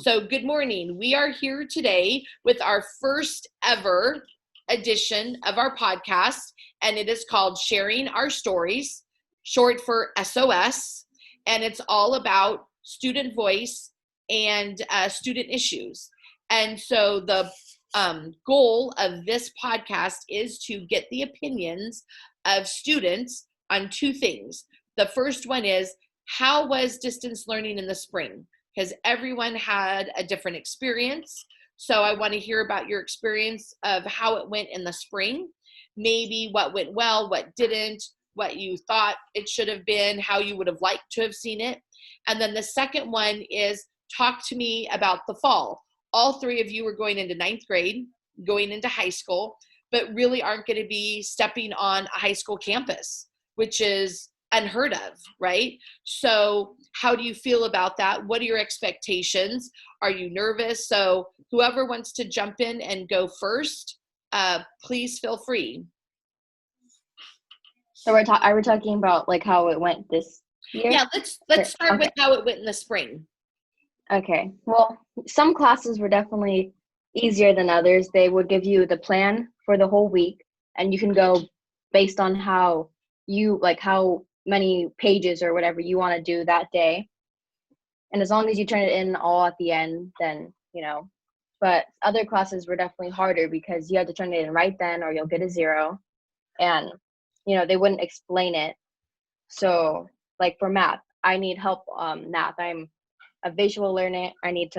So good morning. We are here today with our first ever edition of our podcast, and it is called Sharing Our Stories, short for SOS, and it's all about student voice and student issues. And so the goal of this podcast is to get the opinions of students on two things. The first one is, how was distance learning in the spring? Because everyone had a different experience. So I want to hear about your experience of how it went in the spring, maybe what went well, what didn't, what you thought it should have been, how you would have liked to have seen it. And then the second one is, talk to me about the fall. All three of you are going into ninth grade, going into high school, but really aren't going to be stepping on a high school campus, which is unheard of, right? So how do you feel about that? What are your expectations? Are you nervous? So whoever wants to jump in and go first, please feel free. So are we talking about like how it went this year? Yeah, let's start with how it went in the spring. Okay. Well, some classes were definitely easier than others. They would give you the plan for the whole week, and you can go based on how many pages or whatever you want to do that day. And as long as you turn it in all at the end, then, but other classes were definitely harder because you had to turn it in right then or you'll get a 0. And, they wouldn't explain it. So like for math, I need help math. I'm a visual learner. I need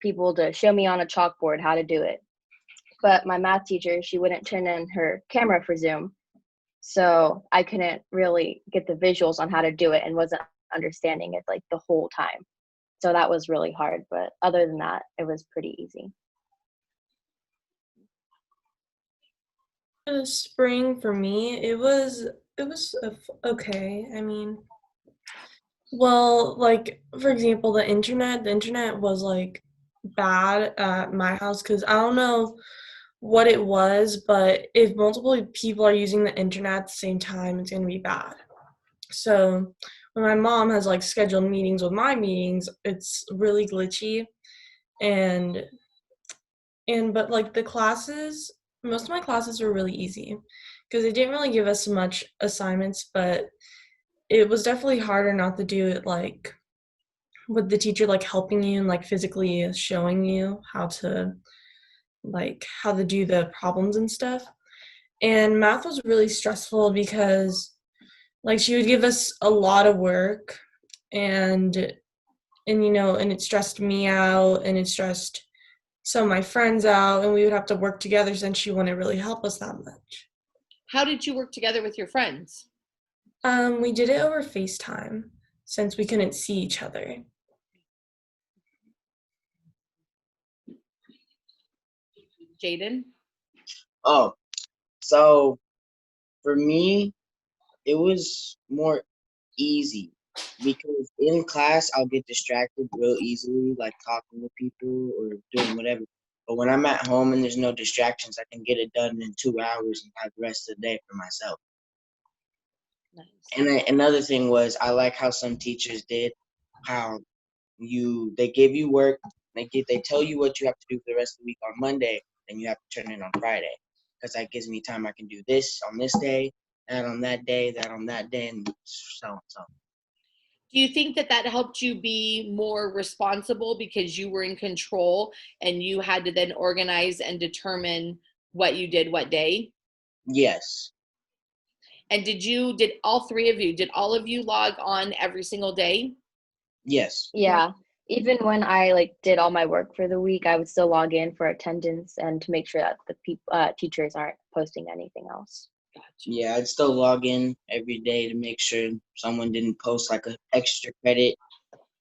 people to show me on a chalkboard how to do it. But my math teacher, she wouldn't turn in her camera for Zoom. So I couldn't really get the visuals on how to do it and wasn't understanding it like the whole time. So that was really hard. But other than that, it was pretty easy. The spring for me, it was okay. I mean, well, like for example, the internet was like bad at my house because I don't know what it was, but if multiple people are using the internet at the same time, it's gonna be bad. So when my mom has like scheduled meetings with my meetings, it's really glitchy, and but like the classes, most of my classes were really easy because they didn't really give us much assignments, but it was definitely harder not to do it like with the teacher like helping you and like physically showing you how to do the problems and stuff. And math was really stressful because like she would give us a lot of work and it stressed me out and it stressed some of my friends out, and we would have to work together since she wouldn't really help us that much. How did you work together with your friends? We did it over FaceTime since we couldn't see each other. Jaden? Oh, so for me, it was more easy because in class I'll get distracted real easily, like talking to people or doing whatever. But when I'm at home and there's no distractions, I can get it done in 2 hours and have the rest of the day for myself. Nice. And another thing was, I like how some teachers did, how they give you work, they tell you what you have to do for the rest of the week on Monday, and you have to turn it in on Friday, because that gives me time. I can do this on this day, that on that day, and so on. So. Do you think that helped you be more responsible because you were in control and you had to then organize and determine what you did what day? Yes. And did all three of you, did all of you log on every single day? Yes. Yeah. Even when I did all my work for the week, I would still log in for attendance and to make sure that the teachers aren't posting anything else. Gotcha. Yeah, I'd still log in every day to make sure someone didn't post like an extra credit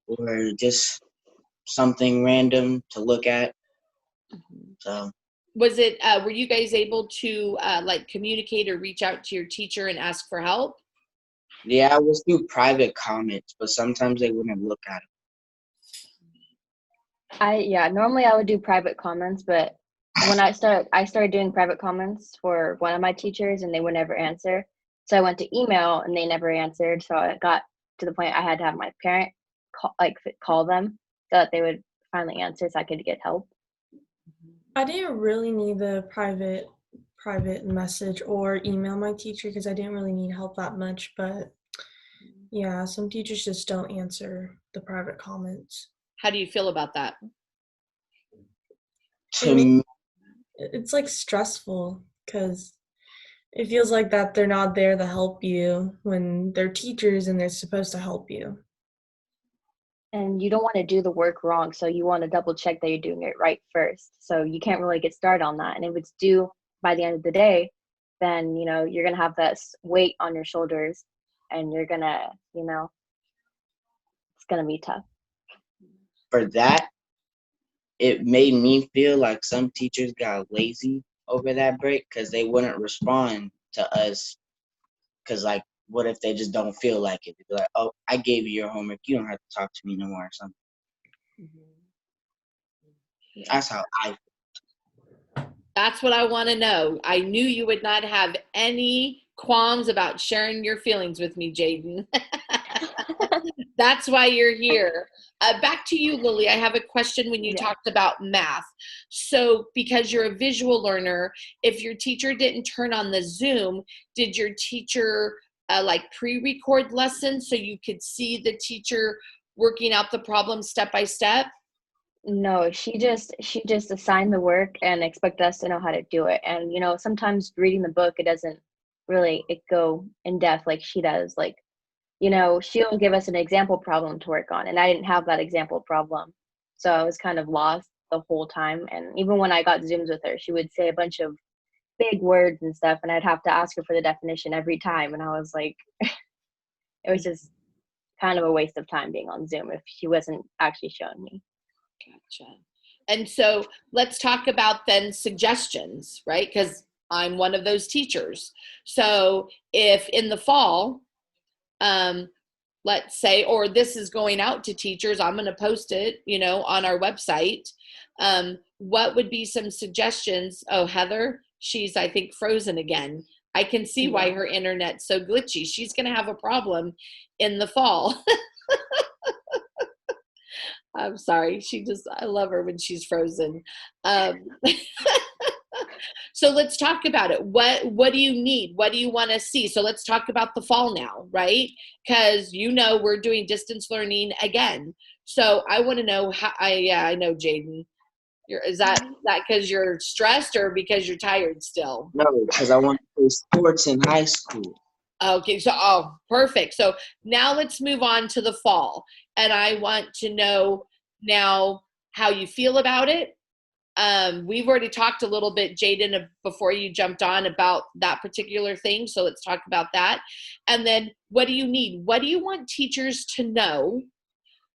or just something random to look at. Mm-hmm. So. Was it, were you guys able to communicate or reach out to your teacher and ask for help? Yeah, I was do private comments, but sometimes they wouldn't look at them. Normally I would do private comments, but when I started doing private comments for one of my teachers and they would never answer. So I went to email and they never answered. So it got to the point I had to have my parent call them. so that they would finally answer so I could get help. I didn't really need the private message or email my teacher because I didn't really need help that much. But yeah, some teachers just don't answer the private comments. How do you feel about that? To me, It's like stressful because it feels like that they're not there to help you when they're teachers and they're supposed to help you. And you don't want to do the work wrong, so you want to double check that you're doing it right first. So you can't really get started on that. And if it's due by the end of the day, then, you're going to have that weight on your shoulders, and you're going to, it's going to be tough. for that, it made me feel like some teachers got lazy over that break because they wouldn't respond to us. Because, like, what if they just don't feel like it? They'd be like, oh, I gave you your homework. You don't have to talk to me no more or something. Yeah. That's how I feel. That's what I want to know. I knew you would not have any qualms about sharing your feelings with me, Jaden. That's why you're here. Back to you, Lily. I have a question when you talked about math. So because you're a visual learner, if your teacher didn't turn on the Zoom, did your teacher pre-record lessons so you could see the teacher working out the problem step by step? No, she just assigned the work and expected us to know how to do it. And sometimes reading the book, it doesn't really go in depth like she does. Like, she'll give us an example problem to work on, and I didn't have that example problem, so I was kind of lost the whole time. And even when I got Zooms with her, she would say a bunch of big words and stuff, and I'd have to ask her for the definition every time, and I was like, it was just kind of a waste of time being on Zoom if she wasn't actually showing me. Gotcha. And so let's talk about then suggestions, right? Because I'm one of those teachers. So if in the fall, let's say, or this is going out to teachers, I'm going to post it, on our website. What would be some suggestions? Oh, Heather, she's, I think, frozen again. I can see why her internet's so glitchy. She's going to have a problem in the fall. I'm sorry. I love her when she's frozen. So let's talk about it. What do you need? What do you want to see? So let's talk about the fall now, right? Because we're doing distance learning again. So I want to know how. I know, Jaden. Is that because you're stressed or because you're tired still? No, because I want to play sports in high school. Okay, so perfect. So now let's move on to the fall, and I want to know now how you feel about it. We've already talked a little bit, Jaden, before you jumped on about that particular thing. So let's talk about that. And then what do you need? What do you want teachers to know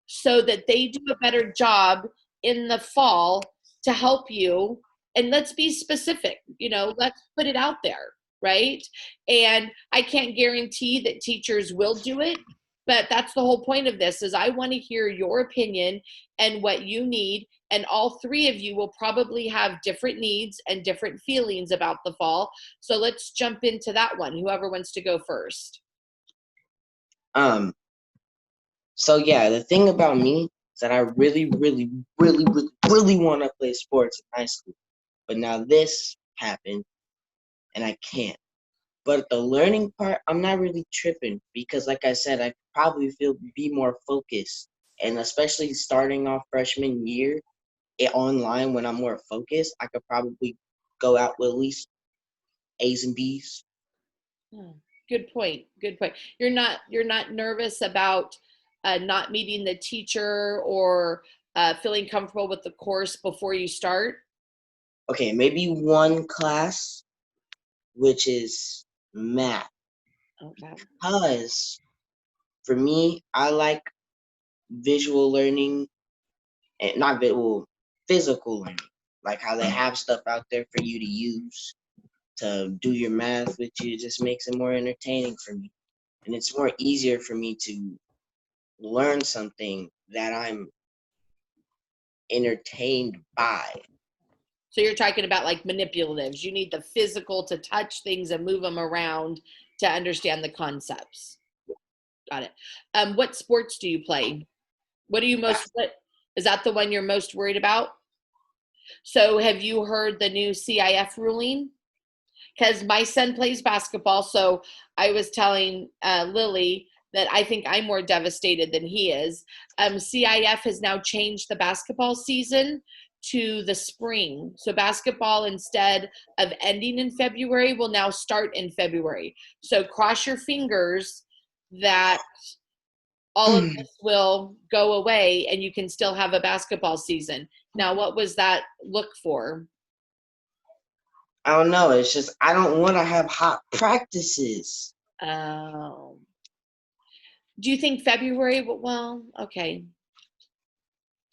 so that they do a better job in the fall to help you? And let's be specific, let's put it out there, right? And I can't guarantee that teachers will do it, but that's the whole point of this is I want to hear your opinion and what you need. And all three of you will probably have different needs and different feelings about the fall. So let's jump into that one. Whoever wants to go first. So yeah, the thing about me is that I really, really, really, really, really want to play sports in high school. But now this happened and I can't. But the learning part, I'm not really tripping because like I said, I could probably be more focused. And especially starting off freshman year, online when I'm more focused, I could probably go out with at least A's and B's. Good point. You're not nervous about not meeting the teacher or feeling comfortable with the course before you start? Okay, maybe one class, which is math. Okay. Because for me, I like visual learning and not physical learning. Like how they have stuff out there for you to use to do your math with you. It just makes it more entertaining for me. And it's more easier for me to learn something that I'm entertained by. So you're talking about like manipulatives. You need the physical to touch things and move them around to understand the concepts. Got it. What sports do you play? What do you most, Is that the one you're most worried about? So have you heard the new CIF ruling? Because my son plays basketball, so I was telling Lily that I think I'm more devastated than he is. CIF has now changed the basketball season to the spring. So basketball, instead of ending in February, will now start in February. So cross your fingers that all of this will go away and you can still have a basketball season. Now, what was that look for? I don't know. It's just I don't want to have hot practices. Oh. Do you think February? Well, okay.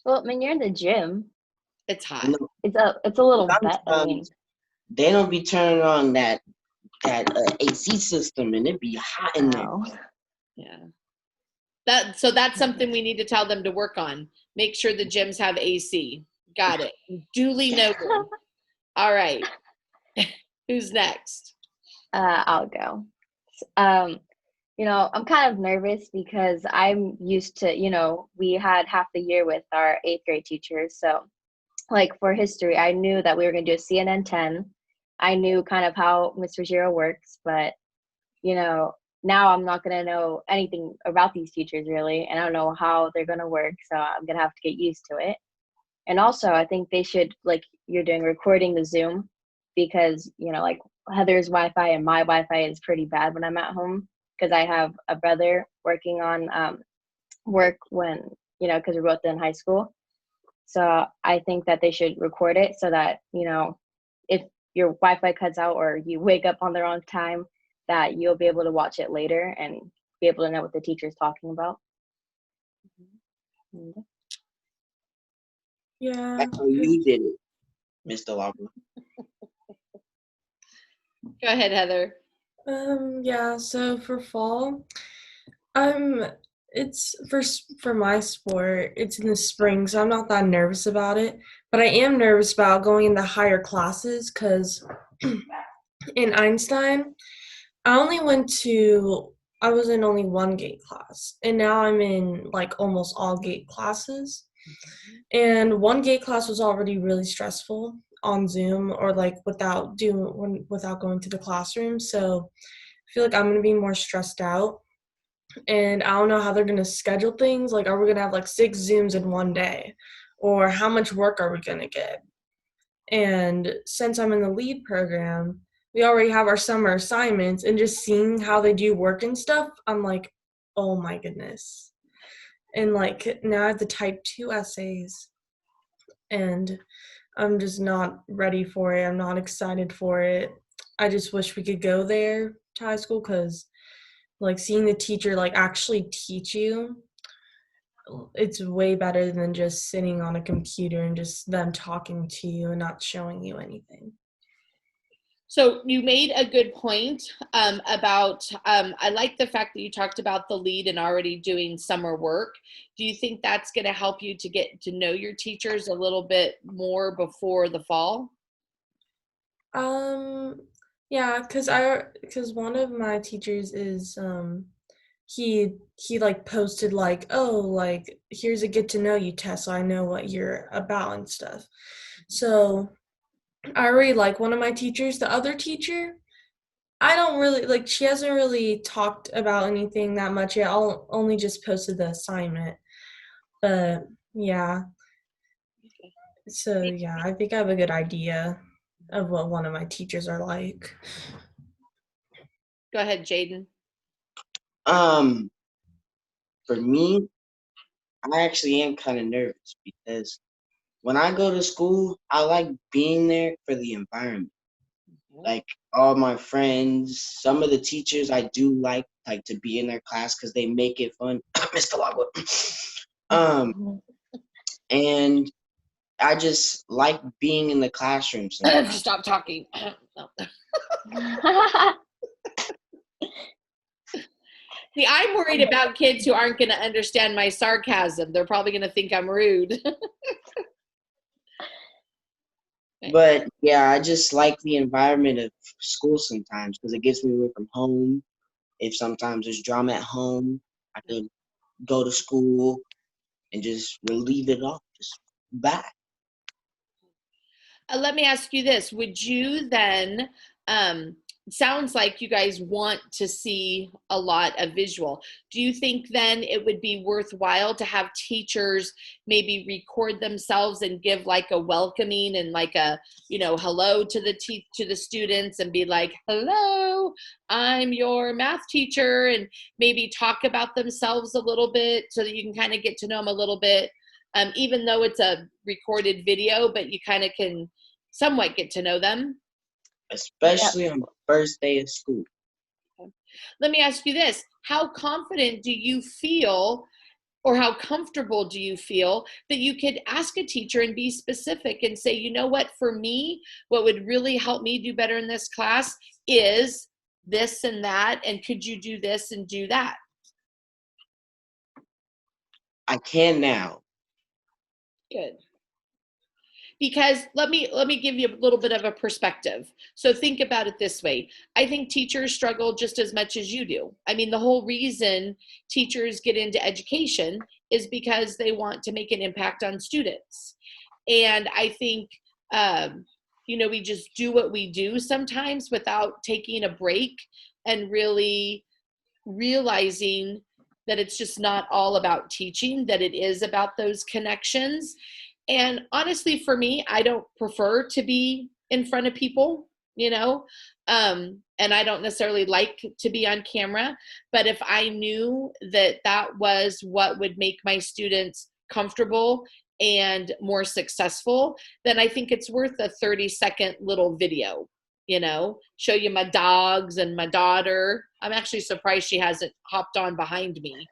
Well, I mean, you're in the gym. It's hot. You know, It's a little bit. I mean, they don't be turning on that AC system, and it be hot in there. no. Yeah. So that's something we need to tell them to work on. Make sure the gyms have AC. Got it. Duly noted. All right. Who's next? I'll go. I'm kind of nervous because I'm used to, we had half the year with our 8th grade teachers. So, like for history, I knew that we were going to do a CNN 10. I knew kind of how Mr. Giro works, but, now I'm not going to know anything about these teachers really, and I don't know how they're going to work. So I'm going to have to get used to it. And also, I think they should, like you're doing, recording the Zoom because, like Heather's Wi-Fi and my Wi-Fi is pretty bad when I'm at home because I have a brother working on work when, because we're both in high school. So I think that they should record it so that, if your Wi-Fi cuts out or you wake up on the wrong time, that you'll be able to watch it later and be able to know what the teacher's talking about. Yeah. That's how you did it, Mr. Lava. Go ahead, Heather. Yeah, so for fall, it's for my sport, it's in the spring, so I'm not that nervous about it. But I am nervous about going into higher classes because in Einstein, I was in only one gate class, and now I'm in like almost all gate classes. And one gate class was already really stressful on Zoom or like without going to the classroom. So I feel like I'm gonna be more stressed out, and I don't know how they're gonna schedule things. Like, are we gonna have like 6 Zooms in one day, or how much work are we gonna get? And since I'm in the lead program, we already have our summer assignments, and just seeing how they do work and stuff, I'm like, oh my goodness. And like now I have to type 2 essays, and I'm just not ready for it. I'm not excited for it. I just wish we could go there to high school because like seeing the teacher like actually teach you, it's way better than just sitting on a computer and just them talking to you and not showing you anything. So you made a good point about, I like the fact that you talked about the lead and already doing summer work. Do you think that's going to help you to get to know your teachers a little bit more before the fall? Yeah, because one of my teachers is, he like posted like, oh, like here's a get to know you test so I know what you're about and stuff. So I already like one of my teachers. The other teacher, I don't really like, she hasn't really talked about anything that much yet. I'll only just posted the assignment. But yeah. So yeah, I think I have a good idea of what one of my teachers are like. Go ahead, Jaden. For me, I actually am kind of nervous because when I go to school, I like being there for the environment. Like all my friends, some of the teachers I do like to be in their class because they make it fun. Mr. Lagua. And I just like being in the classroom sometimes. Stop talking. See, I'm worried about kids who aren't going to understand my sarcasm. They're probably going to think I'm rude. But yeah, I just like the environment of school sometimes because it gets me away from home. If sometimes there's drama at home, I could go to school and just relieve it off. Just back. Let me ask you this. Would you then, sounds like you guys want to see a lot of visual. Do you think then it would be worthwhile to have teachers maybe record themselves and give like a welcoming and like a, hello to the students and be like, hello, I'm your math teacher, and maybe talk about themselves a little bit so that you can kind of get to know them a little bit, even though it's a recorded video, but you kind of can somewhat get to know them? Especially on the first day of school. Let me ask you this. How confident do you feel, or how comfortable do you feel that you could ask a teacher and be specific and say, you know what, for me, what would really help me do better in this class is this and that, and could you do this and do that? I can now. Good. Because let me give you a little bit of a perspective. So think about it this way. I think teachers struggle just as much as you do. I mean, the whole reason teachers get into education is because they want to make an impact on students. And I think, we just do what we do sometimes without taking a break and really realizing that it's just not all about teaching, that it is about those connections. And honestly, for me, I don't prefer to be in front of people, and I don't necessarily like to be on camera. But if I knew that that was what would make my students comfortable and more successful, then I think it's worth a 30-second little video, show you my dogs and my daughter. I'm actually surprised she hasn't hopped on behind me.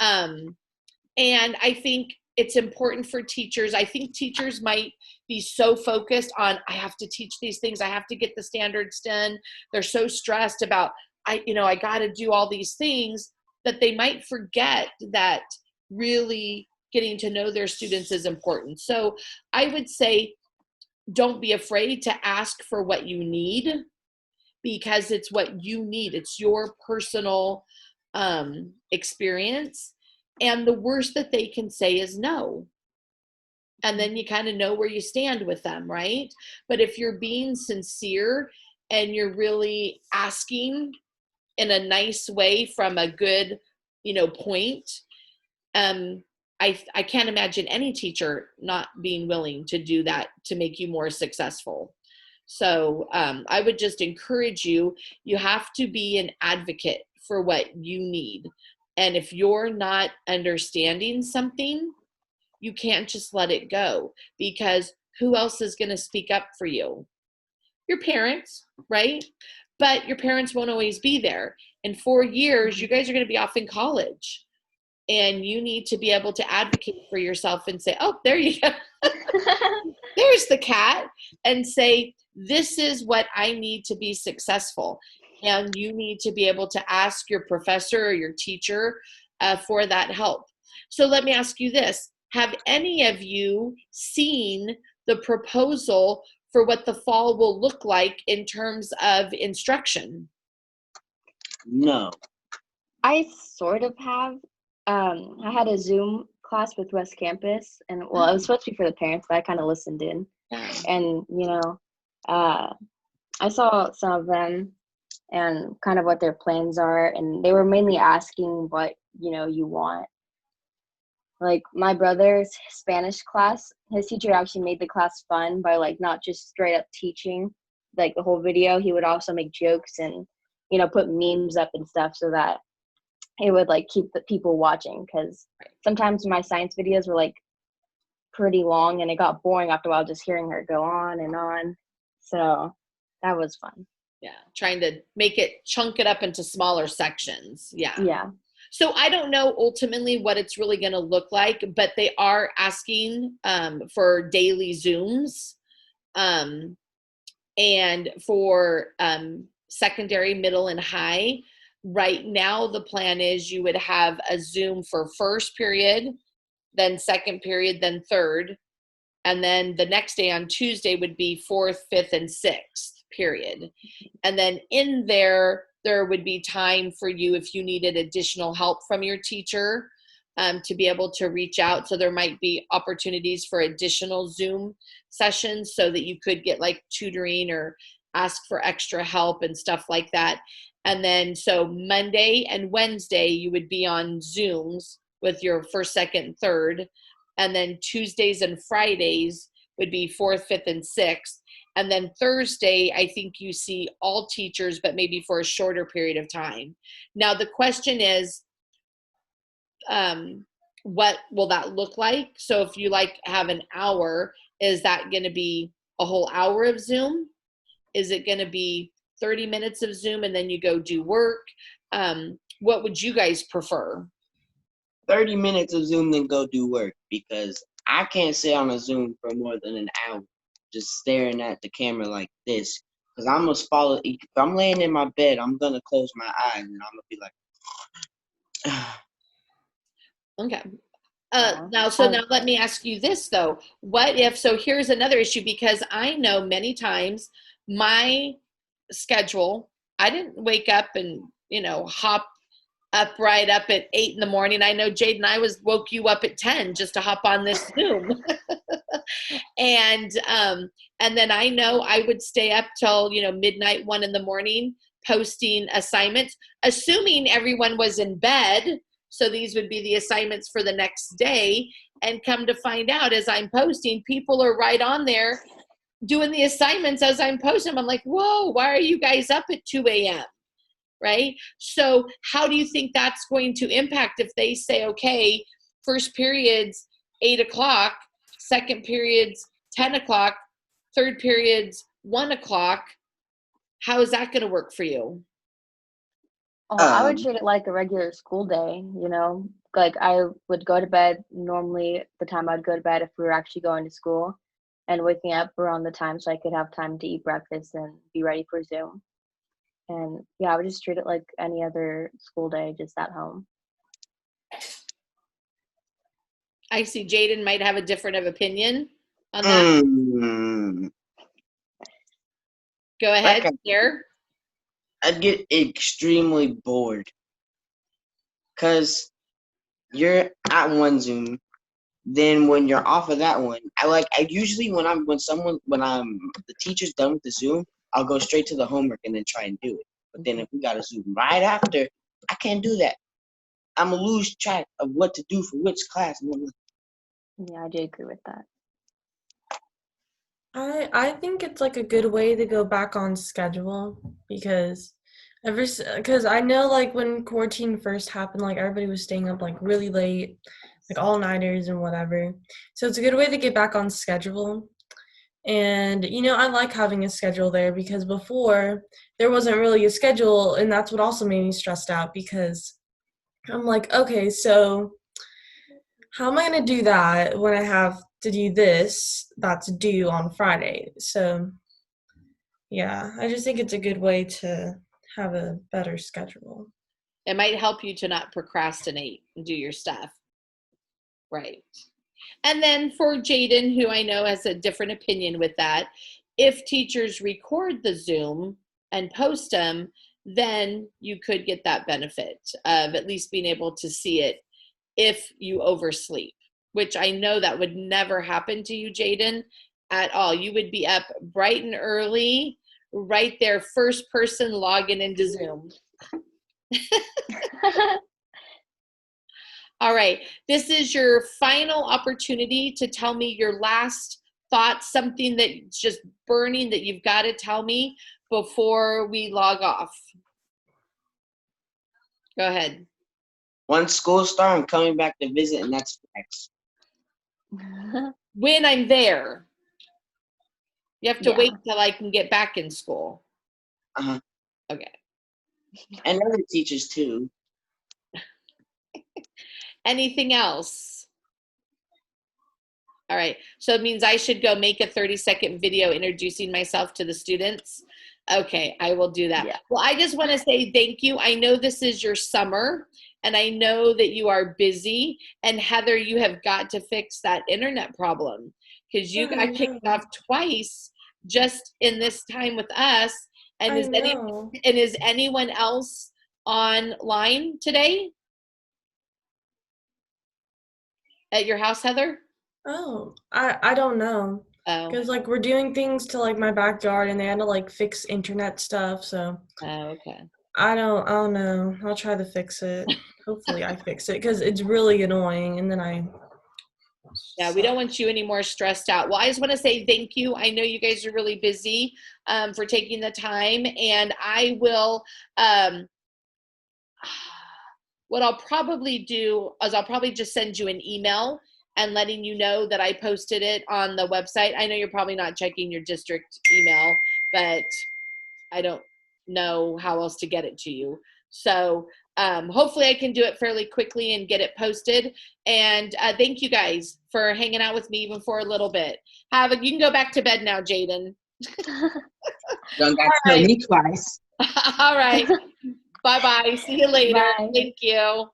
And I think it's important for teachers. I think teachers might be so focused on, I have to teach these things, I have to get the standards done. They're so stressed about, I got to do all these things, that they might forget that really getting to know their students is important. So I would say, don't be afraid to ask for what you need, because it's what you need. It's your personal experience. And the worst that they can say is no. And then you kind of know where you stand with them, right? But if you're being sincere and you're really asking in a nice way from a good, point, I can't imagine any teacher not being willing to do that to make you more successful. So I would just encourage you, you have to be an advocate for what you need. And if you're not understanding something, you can't just let it go, because who else is going to speak up for you? Your parents, right? But your parents won't always be there. In 4 years, you guys are going to be off in college, and you need to be able to advocate for yourself and say, oh, there you go. There's the cat, and say, this is what I need to be successful. And you need to be able to ask your professor or your teacher for that help. So let me ask you this. Have any of you seen the proposal for what the fall will look like in terms of instruction? No. I sort of have. I had a Zoom class with West Campus, and it was supposed to be for the parents, but I kind of listened in. And, I saw some of them and kind of what their plans are, and they were mainly asking what, you want. Like my brother's Spanish class, his teacher actually made the class fun by not just straight up teaching the whole video. He would also make jokes and, put memes up and stuff so that it would keep the people watching, because sometimes my science videos were pretty long and it got boring after a while just hearing her go on and on. So that was fun. Yeah, trying to chunk it up into smaller sections. Yeah. So I don't know ultimately what it's really going to look like, but they are asking for daily Zooms, and for secondary, middle, and high. Right now, the plan is you would have a Zoom for first period, then second period, then third. And then the next day on Tuesday would be fourth, fifth, and sixth period. And then in there would be time for you if you needed additional help from your teacher. to be able to reach out. So there might be opportunities for additional Zoom sessions so that you could get like tutoring or ask for extra help and stuff like that. And then so Monday and Wednesday, you would be on Zooms with your first, second, third. And then Tuesdays and Fridays would be fourth, fifth, and sixth. And then Thursday, I think you see all teachers, but maybe for a shorter period of time. Now, the question is, what will that look like? So if you like have an hour, is that going to be a whole hour of Zoom? Is it going to be 30 minutes of Zoom and then you go do work? What would you guys prefer? 30 minutes of Zoom, then go do work, because I can't sit on a Zoom for more than an hour just staring at the camera like this, because I'm going to follow. If I'm laying in my bed, I'm going to close my eyes and I'm going to be like, Okay. Now let me ask you this though. What if, so here's another issue, because I know many times my schedule, I didn't wake up and, hop up right up at 8 a.m. I know Jaden, I woke you up at 10 just to hop on this Zoom. And then I know I would stay up till, midnight, 1 a.m, posting assignments, assuming everyone was in bed. So these would be the assignments for the next day. And come to find out, as I'm posting, people are right on there doing the assignments as I'm posting. I'm like, whoa, why are you guys up at 2 a.m.? Right? So how do you think that's going to impact if they say, okay, first period's 8 o'clock, second period's 10 o'clock, third period's 1 o'clock? How is that going to work for you? Oh, I would treat it like a regular school day, Like I would go to bed normally the time I'd go to bed if we were actually going to school, and waking up around the time so I could have time to eat breakfast and be ready for Zoom. And yeah, I would just treat it like any other school day, just at home. I see Jaden might have a different of opinion on that. Go ahead, here. I'd get extremely bored, because you're at one Zoom, then when you're off of that one, I usually when the teacher's done with the Zoom, I'll go straight to the homework and then try and do it. But then if we got a Zoom right after, I can't do that. I'm gonna lose track of what to do for which class. Yeah, I do agree with that. I think it's like a good way to go back on schedule, because I know like when quarantine first happened, like everybody was staying up like really late, like all-nighters and whatever. So it's a good way to get back on schedule. And I like having a schedule there, because before there wasn't really a schedule, and that's what also made me stressed out, because I'm like, okay, so how am I going to do that when I have to do this that's due on Friday? So, yeah, I just think it's a good way to have a better schedule. It might help you to not procrastinate and do your stuff. Right. And then for Jaden, who I know has a different opinion with that, if teachers record the Zoom and post them, then you could get that benefit of at least being able to see it if you oversleep, which I know that would never happen to you, Jaden, at all. You would be up bright and early, right there, first person logging into Zoom. All right. This is your final opportunity to tell me your last thoughts, something that's just burning that you've got to tell me before we log off. Go ahead. Once school starts, I'm coming back to visit, and that's facts. When I'm there. You have to wait till I can get back in school. Uh-huh. Okay. And other teachers too. Anything else? All right. So it means I should go make a 30-second video introducing myself to the students. Okay, I will do that. Yeah. Well, I just want to say thank you. I know this is your summer, and I know that you are busy. And Heather, you have got to fix that internet problem, because you got kicked off twice just in this time with us. And is anyone else online today? at your house, Heather? Oh, I don't know. Oh, Because, like, we're doing things to, like, my backyard, and they had to, like, fix internet stuff, so okay. I don't know. I'll try to fix it. Hopefully I fix it, because it's really annoying, and then Yeah, we don't want you any more stressed out. Well, I just want to say thank you. I know you guys are really busy for taking the time, and I will. What I'll probably do is I'll probably just send you an email and letting you know that I posted it on the website. I know you're probably not checking your district email, but I don't know how else to get it to you. So hopefully I can do it fairly quickly and get it posted. And thank you guys for hanging out with me even for a little bit. You can go back to bed now, Jaden. Don't got to tell me twice. All right. Bye-bye. See you later. Bye. Thank you.